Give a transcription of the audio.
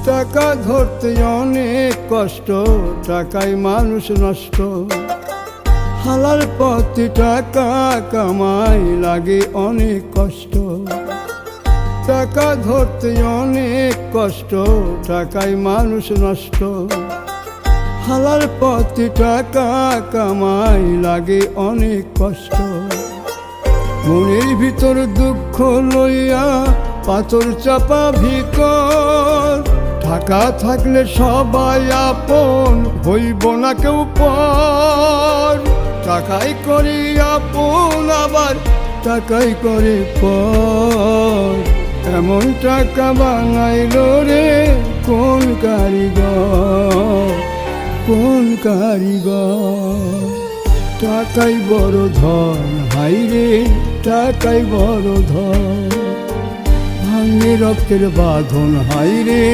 টাকা ধরতে অনেক কষ্ট, টাকায় মানুষ নষ্ট। হালাল পথে টাকা কামাই লাগে অনেক কষ্ট। টাকা ধরতে অনেক কষ্ট, টাকায় মানুষ নষ্ট। হালাল পথে টাকা কামাই লাগে অনেক কষ্ট। মনের ভিতর দুঃখ লইয়া পাথর চাপা ভিকর। টাকা থাকলে সবাই আপন, হইব না কেউ পর। টাকাই করি আপন, আবার টাকাই করে পর। এমন টাকা বানাইল রে কোন কারিগর, কোন কারিগর। টাকাই বড় ধন, হাইরে টাকাই বড় ধন। ভাঙে রক্তের বাঁধন, হাইরে